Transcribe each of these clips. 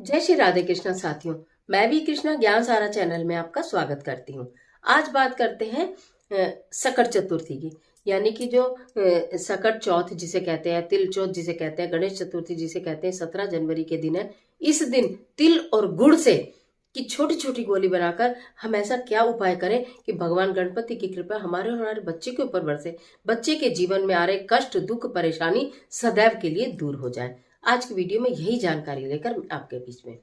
जय श्री राधे कृष्णा साथियों। मैं भी कृष्णा ज्ञान सारा चैनल में आपका स्वागत करती हूँ। आज बात करते हैं सकट चतुर्थी की, यानी कि जो सकट चौथ जिसे कहते हैं, तिल चौथ जिसे कहते हैं, गणेश चतुर्थी जिसे कहते हैं, 17 जनवरी के दिन है। इस दिन तिल और गुड़ से की छोटी छोटी गोली बनाकर हम ऐसा क्या उपाय करें कि भगवान गणपति की कृपा हमारे और हमारे बच्चे के ऊपर बरसे, बच्चे के जीवन में आ रहे कष्ट दुख परेशानी सदैव के लिए दूर हो जाए। आज की वीडियो में यही जानकारी लेकर आपके बीच में,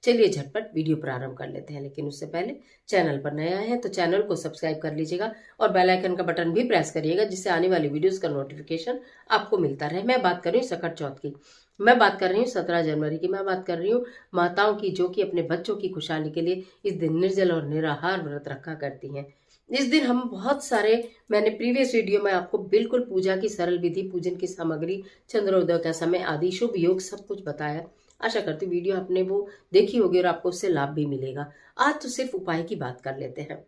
चलिए झटपट वीडियो प्रारंभ कर लेते हैं। लेकिन उससे पहले चैनल पर नया है तो चैनल को सब्सक्राइब कर लीजिएगा और बेल आइकन का बटन भी प्रेस करिएगा, जिससे आने वाली वीडियोस का नोटिफिकेशन आपको मिलता रहे। मैं बात कर रही हूँ सकट चौथ की, मैं बात कर रही हूँ 17 जनवरी की, मैं बात कर रही हूँ माताओं की जो कि अपने बच्चों की खुशहाली के लिए इस दिन निर्जल और निराहार व्रत रखा करती हैं। इस दिन हम बहुत सारे, मैंने प्रीवियस वीडियो में आपको बिल्कुल पूजा की सरल विधि, पूजन की सामग्री, चंद्रोदय का समय आदि, शुभ योग सब कुछ बताया। आशा करती हूँ वीडियो आपने वो देखी होगी और आपको उससे लाभ भी मिलेगा। आज तो सिर्फ उपाय की बात कर लेते हैं।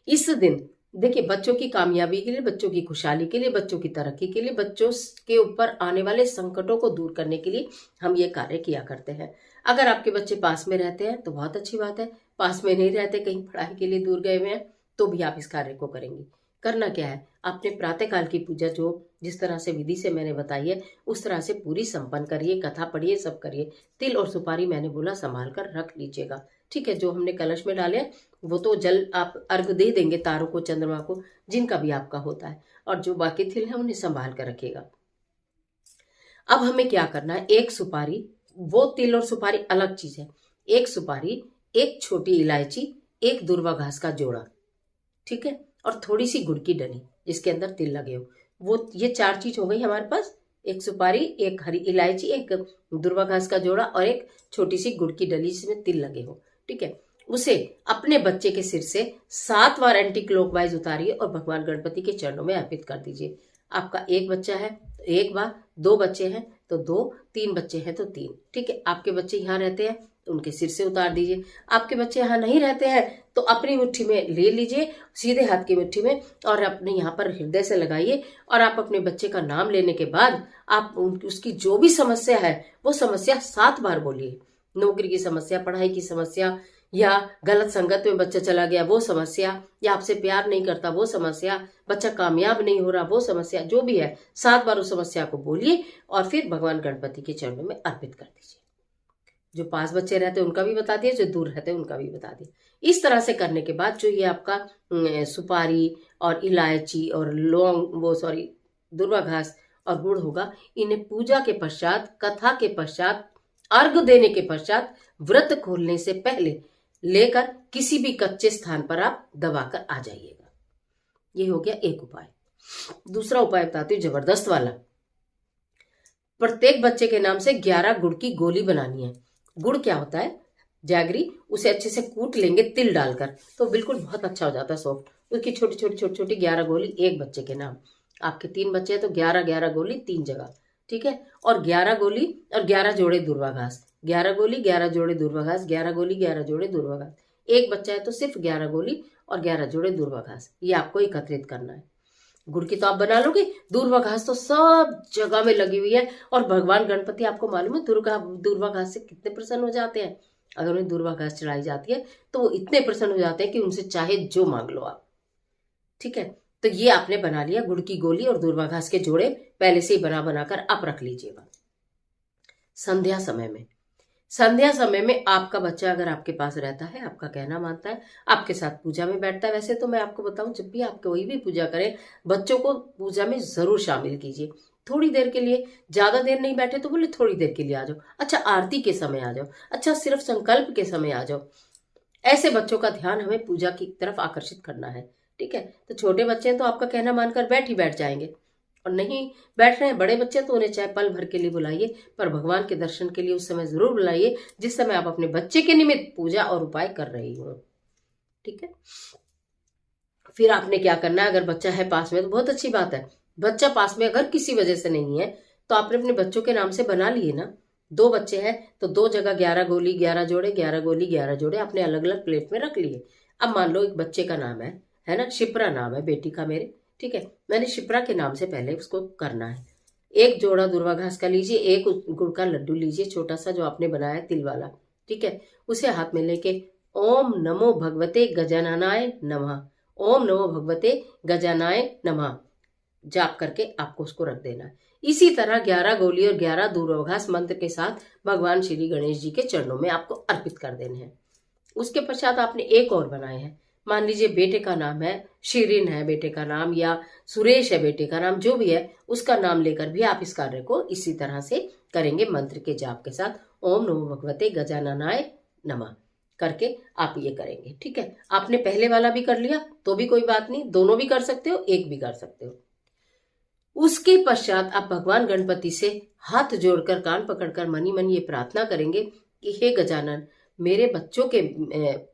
इस दिन देखिए, बच्चों की कामयाबी के लिए, बच्चों की खुशहाली के लिए, बच्चों की तरक्की के लिए, बच्चों के ऊपर आने वाले संकटों को दूर करने के लिए हम ये कार्य किया करते हैं। अगर आपके बच्चे पास में रहते हैं तो बहुत अच्छी बात है, पास में नहीं रहते, कहीं पढ़ाई के लिए दूर गए हुए हैं, तो भी आप इस कार्य को करेंगे। करना क्या है, आपने प्रातःकाल की पूजा जो जिस तरह से विधि से मैंने बताई है उस तरह से पूरी संपन्न करिए, कथा पढ़िए, सब करिए। तिल और सुपारी मैंने बोला संभाल कर रख लीजिएगा, ठीक है। जो हमने कलश में डाले वो तो जल आप अर्घ दे देंगे तारों को, चंद्रमा को, जिनका भी आपका होता है, और जो बाकी तिल है उन्हें संभाल कर रखिएगा। अब हमें क्या करना है, एक सुपारी, वो तिल और सुपारी अलग चीज है, एक सुपारी, एक छोटी इलायची, एक दूर्वा घास का जोड़ा, ठीक है, और थोड़ी सी गुड़ की डली जिसके अंदर तिल लगे हो, वो ये चार चीज हो गई हमारे पास। एक सुपारी, एक हरी इलायची, एक दूर्वा घास का जोड़ा और एक छोटी सी गुड़ की डली जिसमें तिल लगे हो, ठीक है। उसे अपने बच्चे के सिर से 7 बार एंटी क्लॉकवाइज उतारिए और भगवान गणपति के चरणों में अर्पित कर दीजिए। आपका एक बच्चा है तो एक बार, दो बच्चे हैं तो दो, तीन बच्चे हैं तो तीन, ठीक है। आपके बच्चे यहाँ रहते हैं तो उनके सिर से उतार दीजिए। आपके बच्चे यहाँ नहीं रहते हैं तो अपनी मुट्ठी में ले लीजिए, सीधे हाथ की मुट्ठी में, और अपने यहाँ पर हृदय से लगाइए। और आप अपने बच्चे का नाम लेने के बाद आप उसकी जो भी समस्या है वो समस्या 7 बार बोलिए। नौकरी की समस्या, पढ़ाई की समस्या, या गलत संगत में बच्चा चला गया वो समस्या, या आपसे प्यार नहीं करता वो समस्या, बच्चा कामयाब नहीं हो रहा वो समस्या, जो भी है 7 बार उस समस्या को बोलिए और फिर भगवान गणपति के चरणों में अर्पित कर दीजिए। जो पास बच्चे रहते हैं उनका भी बता दिए, जो दूर रहते हैं उनका भी बता दिए। इस तरह से करने के बाद जो ये आपका सुपारी और इलायची और लौंग, वो सॉरी, दुर्वा घास और गुड़ होगा, इन्हें पूजा के पश्चात, कथा के पश्चात, अर्घ देने के पश्चात, व्रत खोलने से पहले लेकर किसी भी कच्चे स्थान पर आप दबाकर आ जाइएगा। ये हो गया एक उपाय। दूसरा उपाय बताती हूँ, जबरदस्त वाला। प्रत्येक बच्चे के नाम से 11 गुड़ की गोली बनानी है। गुड़ क्या होता है, जैगरी, उसे अच्छे से कूट लेंगे तिल डालकर, तो बिल्कुल बहुत अच्छा हो जाता है, सॉफ्ट। उसकी छोटी छोटी छोटी छोटी 11 गोली एक बच्चे के नाम। आपके 3 बच्चे हैं तो 11 गोली 3 जगह, ठीक है। और 11 गोली और 11 जोड़े दूर्वा घास, 11 गोली 11 जोड़े दूर्वा घास, 11 गोली 11 जोड़े दूर्वा घास। एक बच्चा है तो सिर्फ 11 गोली और 11 जोड़े दूर्वा घास, ये आपको एकत्रित करना है। गुड़ की तो आप बना लोगे, दूर्वा घास तो सब जगह में लगी हुई है, और भगवान गणपति आपको मालूम है दूर्वा घास से कितने प्रसन्न हो जाते हैं। अगर उन्हें दूर्वा घास चढ़ाई जाती है तो वो इतने प्रसन्न हो जाते हैं कि उनसे चाहे जो मांग लो आप, ठीक है। तो ये आपने बना लिया, गुड़ की गोली और दूर्वा घास के जोड़े पहले से ही बना बनाकर आप रख लीजिएगा। संध्या समय में, संध्या समय में आपका बच्चा अगर आपके पास रहता है, आपका कहना मानता है, आपके साथ पूजा में बैठता है, वैसे तो मैं आपको बताऊं, जब भी आप कोई भी पूजा करें, बच्चों को पूजा में जरूर शामिल कीजिए। थोड़ी देर के लिए, ज्यादा देर नहीं बैठे तो बोले थोड़ी देर के लिए आ जाओ, अच्छा आरती के समय आ जाओ, अच्छा सिर्फ संकल्प के समय आ जाओ। ऐसे बच्चों का ध्यान हमें पूजा की तरफ आकर्षित करना है, ठीक है। तो छोटे बच्चे हैं तो आपका कहना मानकर बैठ जाएंगे, और नहीं बैठ रहे हैं बड़े बच्चे तो उन्हें चाहे पल भर के लिए बुलाइए, पर भगवान के दर्शन के लिए उस समय जरूर बुलाइए जिस समय आप अपने बच्चे के निमित्त पूजा और उपाय कर रही हो, ठीक है। फिर आपने क्या करना है, अगर बच्चा है पास में तो बहुत अच्छी बात है। बच्चा पास में अगर किसी वजह से नहीं है तो आपने अपने बच्चों के नाम से बना लिए ना। 2 बच्चे हैं तो 2 जगह 11 गोली 11 जोड़े, 11 गोली 11 जोड़े आपने अलग अलग प्लेट में रख लिए। अब मान लो एक बच्चे का नाम है ना, शिप्रा नाम है बेटी का मेरे, ठीक है। मैंने शिप्रा के नाम से पहले उसको करना है। एक जोड़ा दूर्वा घास का लीजिए, एक गुड़ का लड्डू लीजिए छोटा सा जो आपने बनाया है तिल वाला, ठीक है। उसे हाथ में लेके ओम नमो भगवते गजाननाय नमः, ओम नमो भगवते गजाननाय नमः जाप करके आपको उसको रख देना है। इसी तरह 11 गोली और 11 दूर्वाघास मंत्र के साथ भगवान श्री गणेश जी के चरणों में आपको अर्पित कर देने हैं। उसके पश्चात आपने एक और बनाए हैं। मान लीजिए बेटे का नाम है शिरीन है बेटे का नाम, या सुरेश है बेटे का नाम, जो भी है उसका नाम लेकर भी आप इस कार्य को इसी तरह से करेंगे मंत्र के जाप के साथ। ओम नमो भगवते गजाननाय नमः करके आप ये करेंगे, ठीक है। आपने पहले वाला भी कर लिया तो भी कोई बात नहीं, दोनों भी कर सकते हो, एक भी कर सकते हो। उसके पश्चात आप भगवान गणपति से हाथ जोड़कर कान पकड़कर मनी मन ये प्रार्थना करेंगे कि हे गजानन, मेरे बच्चों के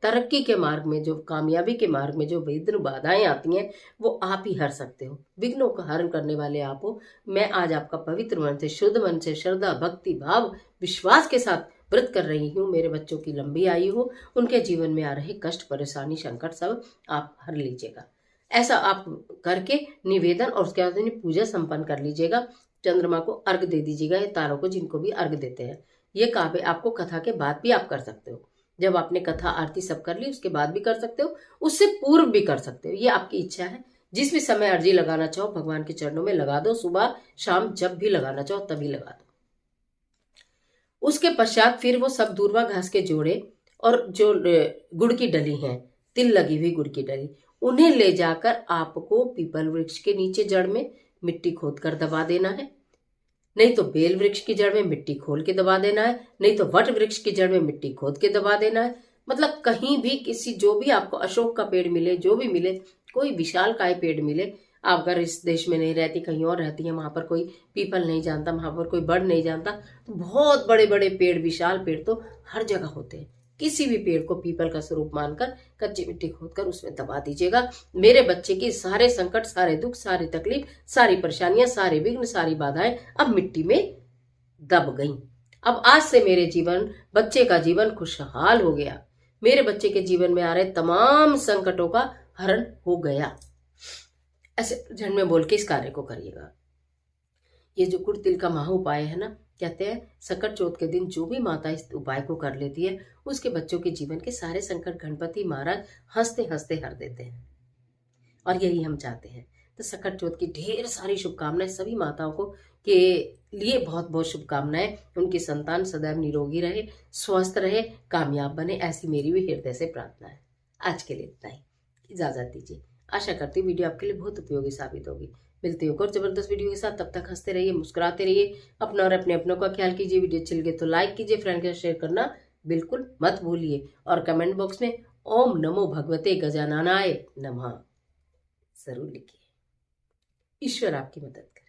तरक्की के मार्ग में, जो कामयाबी के मार्ग में जो विघ्न बाधाएं आती हैं वो आप ही हर सकते हो, विघ्नों का हरण करने वाले आप हो। मैं आज आपका पवित्र मन से, शुद्ध मन से, श्रद्धा भक्ति भाव विश्वास के साथ व्रत कर रही हूँ। मेरे बच्चों की लंबी आयु हो, उनके जीवन में आ रहे कष्ट परेशानी संकट सब आप हर लीजिएगा। ऐसा आप करके निवेदन और उसके बाद पूजा संपन्न कर लीजिएगा। चंद्रमा को अर्घ दे दीजिएगा या तारों को, जिनको भी अर्घ देते हैं। ये काव्य आपको कथा के बाद भी आप कर सकते हो। जब आपने कथा आरती सब कर ली उसके बाद भी कर सकते हो, उससे पूर्व भी कर सकते हो, ये आपकी इच्छा है। जिस भी समय अर्जी लगाना चाहो भगवान के चरणों में लगा दो, सुबह शाम जब भी लगाना चाहो तभी लगा दो। उसके पश्चात फिर वो सब दूर्वा घास के जोड़े और जो गुड़ की डली है, तिल लगी हुई गुड़ की डली, उन्हें ले जाकर आपको पीपल वृक्ष के नीचे जड़ में मिट्टी खोद कर दबा देना है। नहीं तो बेल वृक्ष की जड़ में मिट्टी खोल के दबा देना है, नहीं तो वट वृक्ष की जड़ में मिट्टी खोद के दबा देना है। मतलब कहीं भी किसी, जो भी आपको अशोक का पेड़ मिले, जो भी मिले, कोई विशाल काय पेड़ मिले। आप अगर इस देश में नहीं रहती, कहीं और रहती है, वहां पर कोई पीपल नहीं जानता, वहां पर कोई बड़ नहीं जानता, तो बहुत बड़े बड़े पेड़, विशाल पेड़ तो हर जगह होते हैं। किसी भी पेड़ को पीपल का स्वरूप मानकर कच्ची मिट्टी खोदकर उसमें दबा दीजिएगा। मेरे बच्चे की सारे संकट, सारे दुख, सारी तकलीफ, सारी परेशानियां, सारे विघ्न, सारी बाधाएं अब मिट्टी में दब गईं। अब आज से मेरे जीवन, बच्चे का जीवन खुशहाल हो गया। मेरे बच्चे के जीवन में आ रहे तमाम संकटों का हरण हो गया। ऐसे जन्म में बोल के इस कार्य को करिएगा। ये जो गुड़ तिल का महा उपाय है ना, कहते हैं संकट चौथ के दिन जो भी माता इस उपाय को कर लेती है उसके बच्चों के जीवन के सारे संकट गणपति महाराज हंसते हंसते हर देते हैं, और यही हम चाहते हैं। तो संकट चौथ की ढेर सारी शुभकामनाएं सभी माताओं को के लिए, बहुत बहुत शुभकामनाएं। उनकी संतान सदैव निरोगी रहे, स्वस्थ रहे, कामयाब बने, ऐसी मेरी भी हृदय से प्रार्थना है। आज के लिए इतना ही, इजाजत दीजिए। आशा करती हूँ वीडियो आपके लिए बहुत उपयोगी साबित होगी। मिलती हूँ और जबरदस्त वीडियो के साथ, तब तक हंसते रहिए, मुस्कुराते रहिए, अपना और अपने अपनों का ख्याल कीजिए। वीडियो अच्छी लगे तो लाइक कीजिए, फ्रेंड के साथ शेयर करना बिल्कुल मत भूलिए, और कमेंट बॉक्स में ओम नमो भगवते गजाननाय नमः जरूर लिखिए। ईश्वर आपकी मदद करे।